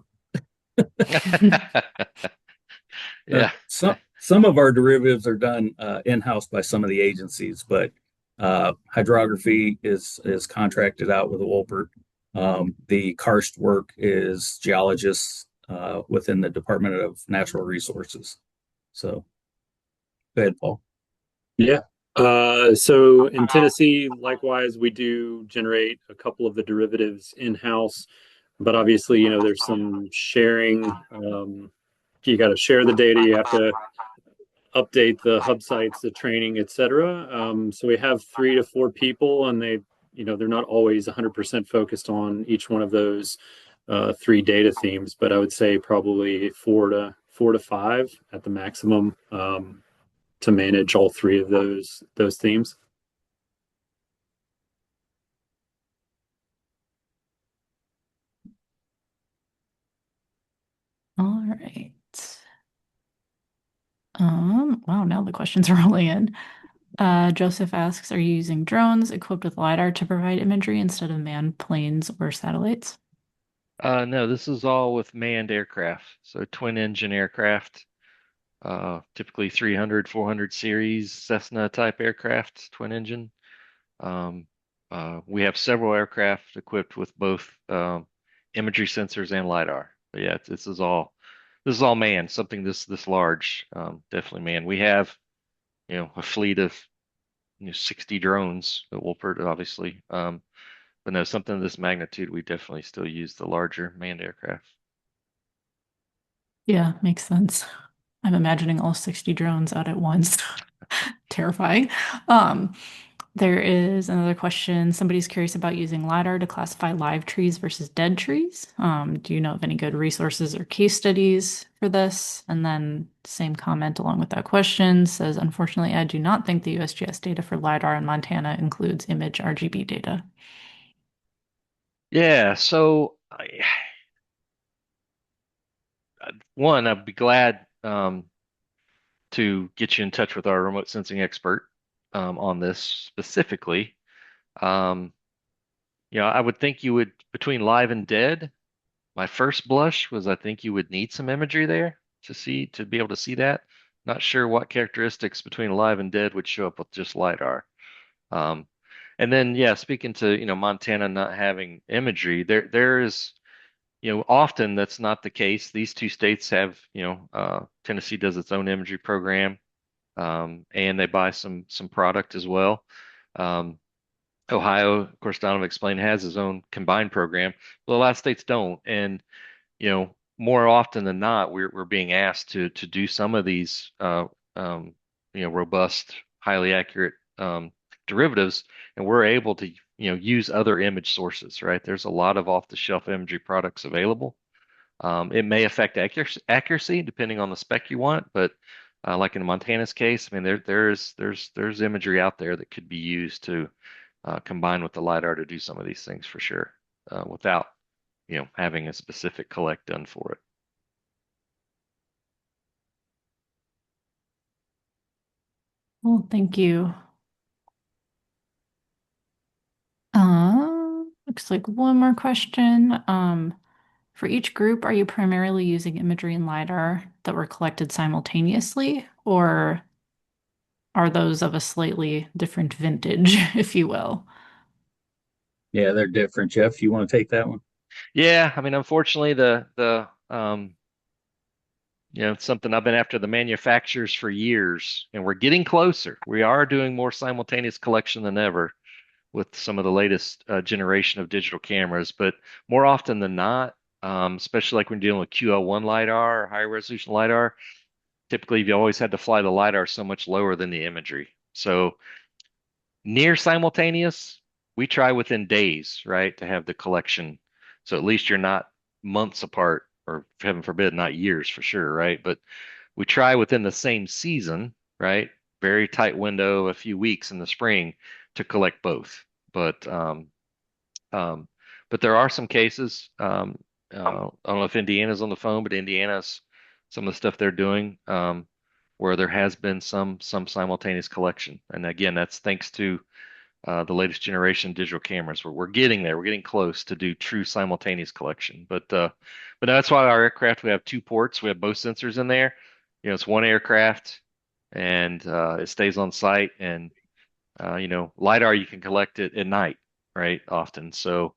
Yeah. Some of our derivatives are done in-house by some of the agencies, but hydrography is contracted out with a Wolpert. The karst work is geologists within the Department of Natural Resources. So, go ahead, Paul. Yeah. So in Tennessee, likewise, we do generate a couple of the derivatives in-house, but obviously, there's some sharing. You got to share the data. You have to update the hub sites, the training, etc. So we have 3 to 4 people, and they're not always 100% focused on each one of those 3 data themes, but I would say probably 4 to 5 at the maximum to manage all 3 of those themes. All right. Wow, now the questions are rolling in. Joseph asks, are you using drones equipped with LiDAR to provide imagery instead of manned planes or satellites? No, this is all with manned aircraft. So twin engine aircraft. typically 300, 400 series Cessna type aircraft, twin engine. We have several aircraft equipped with both imagery sensors and lidar. But yeah, this is all manned. Something this large, definitely manned. We have a fleet of 60 drones that Wolpert obviously. But no, something of this magnitude, we definitely still use the larger manned aircraft. Yeah, makes sense. I'm imagining all 60 drones out at once. Terrifying. Um, there is another question. Somebody's curious about using LiDAR to classify live trees versus dead trees. Do you know of any good resources or case studies for this? And then same comment along with that question says, unfortunately, I do not think the USGS data for LiDAR in Montana includes image RGB data. Yeah, so one, I'd be glad to get you in touch with our remote sensing expert on this specifically. Um, I would think you would, between live and dead, my first blush was I think you would need some imagery there to be able to see that. Not sure what characteristics between live and dead would show up with just LiDAR. Um, and then, yeah, speaking to, Montana not having imagery, there is, often that's not the case. These two states have, Tennessee does its own imagery program, and they buy some product as well. Um, Ohio, of course, Donovan explained, has his own combined program. Well, a lot of states don't, and more often than not, we're being asked to do some of these robust, highly accurate derivatives, and we're able to use other image sources, right? There's a lot of off-the-shelf imagery products available. It may affect accuracy depending on the spec you want, but like in Montana's case, I mean there's imagery out there that could be used to combine with the lidar to do some of these things for sure, without having a specific collect done for it. Well, thank you. Looks like one more question. For each group, are you primarily using imagery and LiDAR that were collected simultaneously, or are those of a slightly different vintage, if you will? Yeah, they're different. Jeff, you want to take that one? Yeah, I mean, unfortunately, the it's something I've been after the manufacturers for years, and we're getting closer. We are doing more simultaneous collection than ever with some of the latest generation of digital cameras, but more often than not, especially like when dealing with QL1 lidar or high resolution lidar, typically you always had to fly the lidar so much lower than the imagery. So near simultaneous, we try within days, right, to have the collection. So at least you're not months apart, or heaven forbid, not years for sure, right? But we try within the same season, right? Very tight window, a few weeks in the spring to collect both. Um, but there are some cases. I don't know if Indiana's on the phone, but Indiana's some of the stuff they're doing, where there has been some simultaneous collection. And again, that's thanks to the latest generation digital cameras. We're getting there. We're getting close to do true simultaneous collection. But that's why our aircraft, we have two ports. We have both sensors in there. It's one aircraft, and it stays on site. And lidar, you can collect it at night, right? Often. So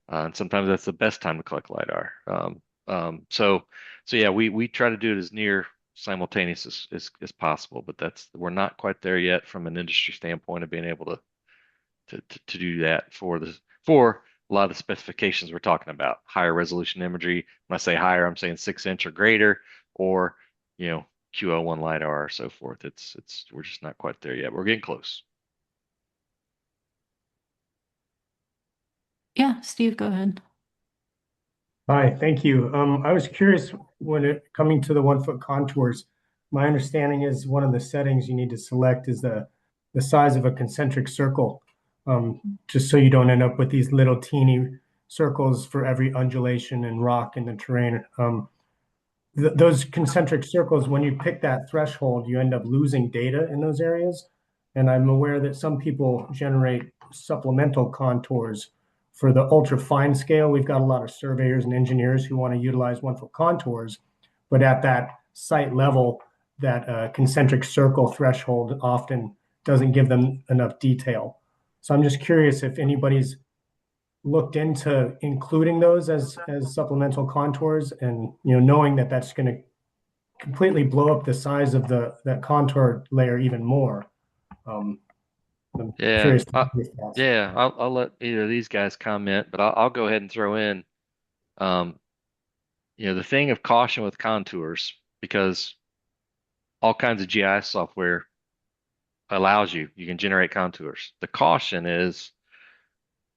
and sometimes that's the best time to collect lidar. So yeah, we try to do it as near simultaneous as possible, but we're not quite there yet from an industry standpoint of being able to do that for a lot of the specifications we're talking about. Higher resolution imagery. When I say higher, I'm saying 6-inch or greater, or QL1 lidar or so forth. We're just not quite there yet. We're getting close. Yeah, Steve, go ahead. Hi, thank you. I was curious when it coming to the 1 foot contours. My understanding is one of the settings you need to select is the size of a concentric circle, just so you don't end up with these little teeny circles for every undulation and rock in the terrain. Those concentric circles, when you pick that threshold, you end up losing data in those areas. And I'm aware that some people generate supplemental contours for the ultra fine scale. We've got a lot of surveyors and engineers who want to utilize 1 foot contours, but at that site level, that concentric circle threshold often doesn't give them enough detail. So I'm just curious if anybody's looked into including those as supplemental contours, and knowing that that's going to completely blow up the size of that contour layer even more. I'm Yeah, curious to hear your thoughts. yeah. I'll let either of these guys comment, but I'll go ahead and throw in, um, the thing of caution with contours, because all kinds of GIS software allows you can generate contours. The caution is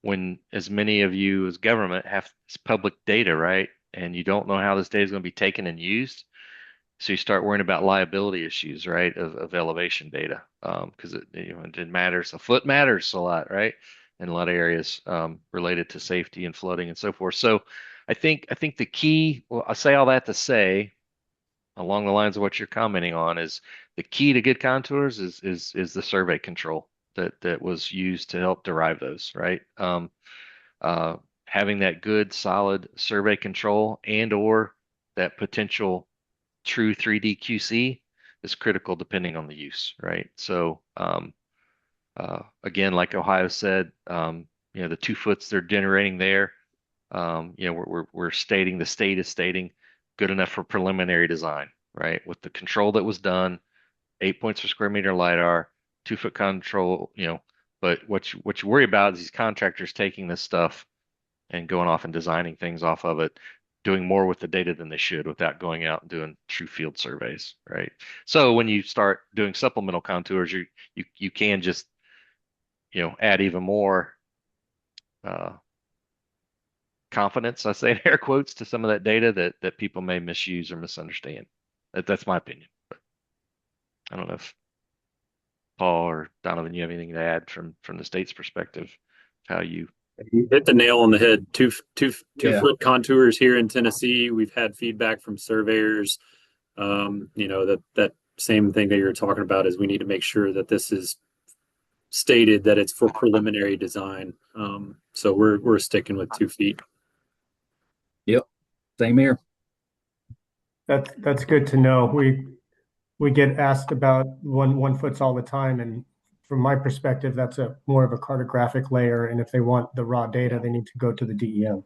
when as many of you as government have this public data, right? And you don't know how this data is going to be taken and used. So you start worrying about liability issues, right, of elevation data, because it matters. A foot matters a lot, right, in a lot of areas related to safety and flooding and so forth. So I think the key, well, I say all that to say, along the lines of what you're commenting on, is the key to good contours is the survey control that was used to help derive those, right? Uh, Having that good, solid survey control and or that potential true 3D QC is critical depending on the use, right? So again, like Ohio said, the 2 foots they're generating there, we're stating the state is stating good enough for preliminary design, right? With the control that was done, 8 points per square meter LiDAR, 2 foot control, but what you worry about is these contractors taking this stuff and going off and designing things off of it, doing more with the data than they should without going out and doing true field surveys, right? So when you start doing supplemental contours, you can just add even more uh, confidence, I say in air quotes, to some of that data that people may misuse or misunderstand. That's my opinion. But I don't know if Paul or Donovan, you have anything to add from the state's perspective, how you. You hit the nail on the head. Yeah. Foot contours here in Tennessee. We've had feedback from surveyors. That same thing that you're talking about is we need to make sure that this is stated that it's for preliminary design. So we're sticking with 2 feet. Yep. Same here. That's good to know. We get asked about one foots all the time, and from my perspective, that's a more of a cartographic layer. And if they want the raw data, they need to go to the DEM.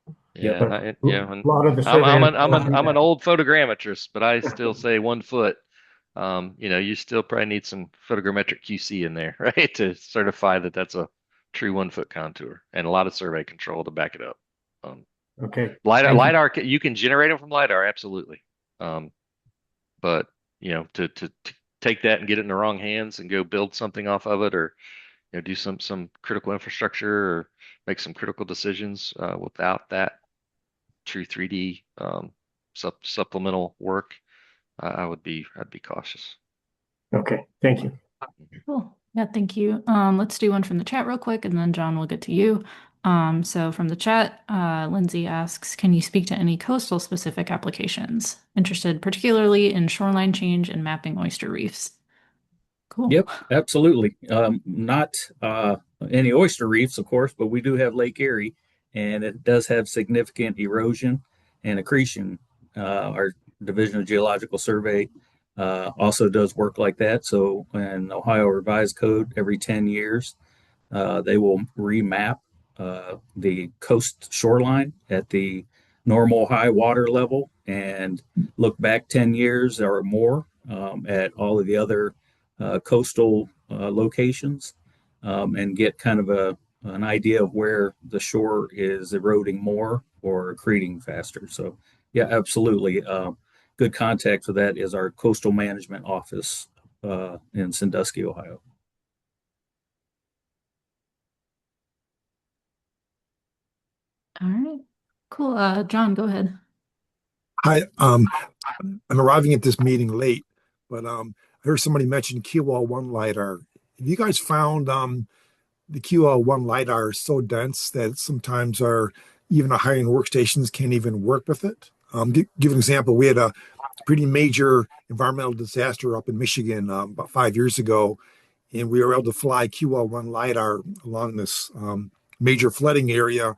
Yep. Yeah, But and a lot of the I'm I'm surveyors an I'm an I'm an old photogrammetrist, but I still say 1 foot. You still probably need some photogrammetric QC in there, right, to certify that that's a true 1 foot contour, and a lot of survey control to back it up. Um, Okay, LiDAR, thank you. LiDAR, you can generate them from LiDAR, absolutely. But to take that and get it in the wrong hands and go build something off of it, or do some critical infrastructure or make some critical decisions without that true 3D supplemental work, I'd be cautious. Okay, thank you. Cool. Yeah, thank you. Let's do one from the chat real quick, and then John will get to you. So from the chat, Lindsay asks, can you speak to any coastal specific applications? Interested particularly in shoreline change and mapping oyster reefs. Cool. Yep, absolutely. Not any oyster reefs, of course, but we do have Lake Erie, and it does have significant erosion and accretion. Our Division of Geological Survey also does work like that. So, in Ohio Revised Code, every 10 years, they will remap the coast shoreline at the normal high water level and look back 10 years or more at all of the other coastal locations and get kind of an idea of where the shore is eroding more or accreting faster. So, yeah, absolutely. Good contact for that is our coastal management office in Sandusky, Ohio. All right. Cool. John, go ahead. Hi, I'm arriving at this meeting late, but I heard somebody mention QL1 LiDAR. Have you guys found the QL1 LiDAR is so dense that sometimes even our high-end workstations can't even work with it? Give an example. We had a pretty major environmental disaster up in Michigan about 5 years ago, and we were able to fly QL1 LiDAR along this major flooding area,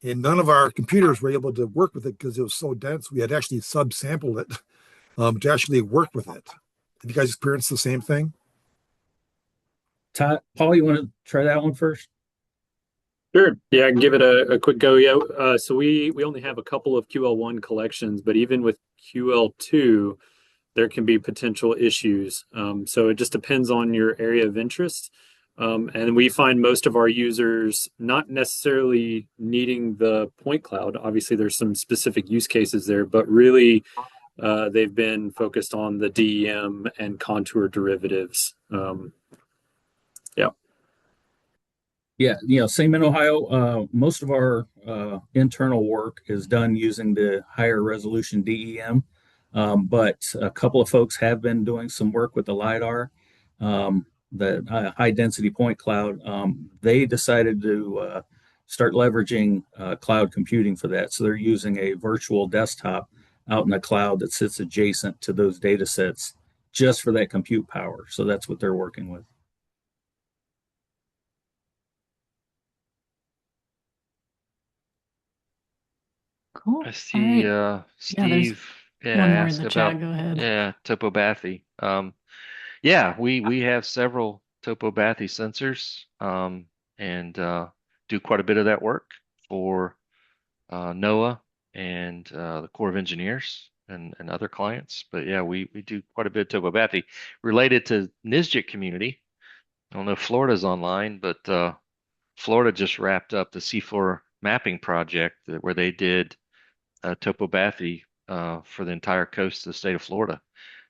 and none of our computers were able to work with it because it was so dense. We had actually subsampled it. to actually work with it. Have you guys experienced the same thing? Todd, Paul, you want to try that one first? Sure. Yeah, I can give it a quick go. Yeah. So we only have a couple of QL1 collections, but even with QL2, there can be potential issues. So it just depends on your area of interest. And we find most of our users not necessarily needing the point cloud. Obviously, there's some specific use cases there, but really they've been focused on the DEM and contour derivatives. Yeah. Yeah, same in Ohio. Most of our internal work is done using the higher resolution DEM, but a couple of folks have been doing some work with the LiDAR, the high density point cloud. They decided to start leveraging cloud computing for that. So they're using a virtual desktop out in the cloud that sits adjacent to those data sets just for that compute power. So that's what they're working with. Cool. I All see right. Yeah, there's Steve one more in asked the chat. about Go ahead. topobathy. Yeah, we have several topobathy sensors and do quite a bit of that work for NOAA and the Corps of Engineers and other clients. But yeah, we do quite a bit of topobathy related to NISJIC community. I don't know if Florida's online, but Florida just wrapped up the seafloor mapping project where they did topobathy for the entire coast of the state of Florida,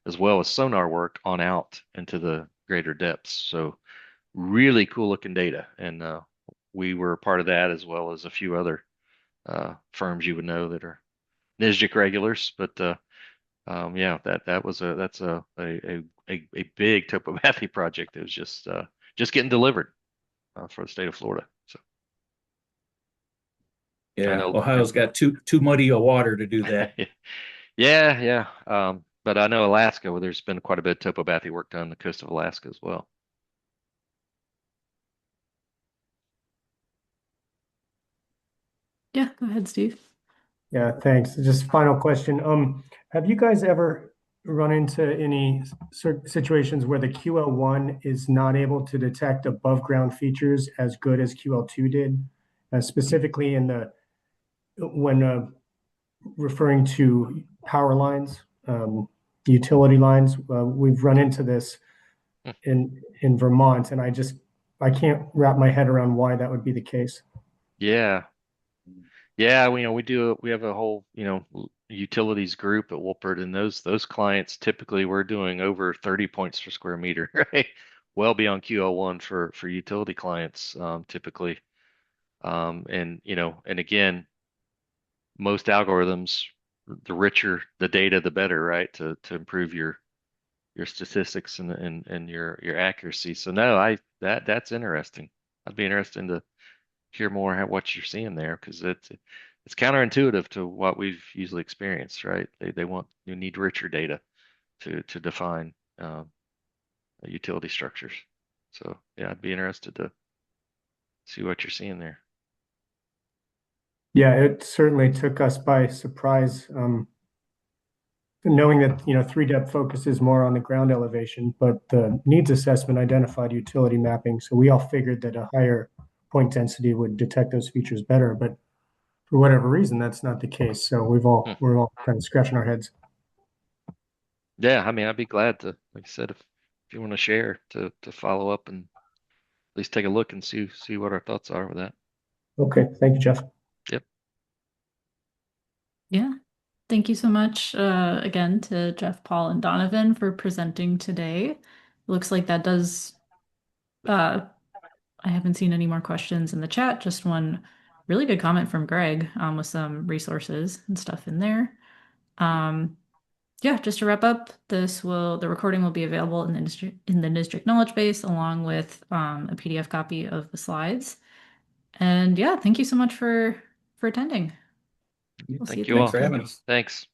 as well as sonar work on out into the greater depths. So really cool looking data, and we were a part of that as well as a few other firms you would know that are NISJIC regulars. But yeah, that's a big topobathy project that was just getting delivered for the state of Florida. So I Yeah, know, Ohio's got too muddy a water to do that. yeah, yeah. But I know Alaska, where there's been quite a bit of topobathy work done on the coast of Alaska as well. Yeah, go ahead, Steve. Yeah, thanks. Just final question. Have you guys ever run into any situations where the QL1 is not able to detect above ground features as good as QL2 did? Specifically in the when referring to power lines, utility lines, we've run into this Hmm. in Vermont, and I can't wrap my head around why that would be the case. Yeah, yeah. We have a whole utilities group at Wolpert, and those clients typically we're doing over 30 points per square meter, right? Well beyond QL1 for utility clients typically. And and again, most algorithms, the richer the data, the better, right? To improve your statistics and your accuracy. So no, that's interesting. I'd be interested to hear more what you're seeing there because it's counterintuitive to what we've usually experienced, right? You need richer data to define utility structures. So yeah, I'd be interested to see what you're seeing there. Yeah, it certainly took us by surprise, knowing that 3-depth focuses more on the ground elevation, but the needs assessment identified utility mapping. So we all figured that a higher point density would detect those features better, but for whatever reason, that's not the case. So Hmm. we're all kind of scratching our heads. Yeah, I mean, I'd be glad to, like I said, if you want to share to follow up and at least take a look and see what our thoughts are with that. Okay, thank you, Jeff. Yep. Yeah. Thank you so much again to Jeff, Paul, and Donovan for presenting today. Looks like that does, I haven't seen any more questions in the chat, just one really good comment from Greg with some resources and stuff in there. Yeah, just to wrap up, the recording will be available in the NISDRIC knowledge base along with a PDF copy of the slides. And yeah, thank you so much for attending. We'll see you Thank at the you Thanks next all. for one. having us. Thanks.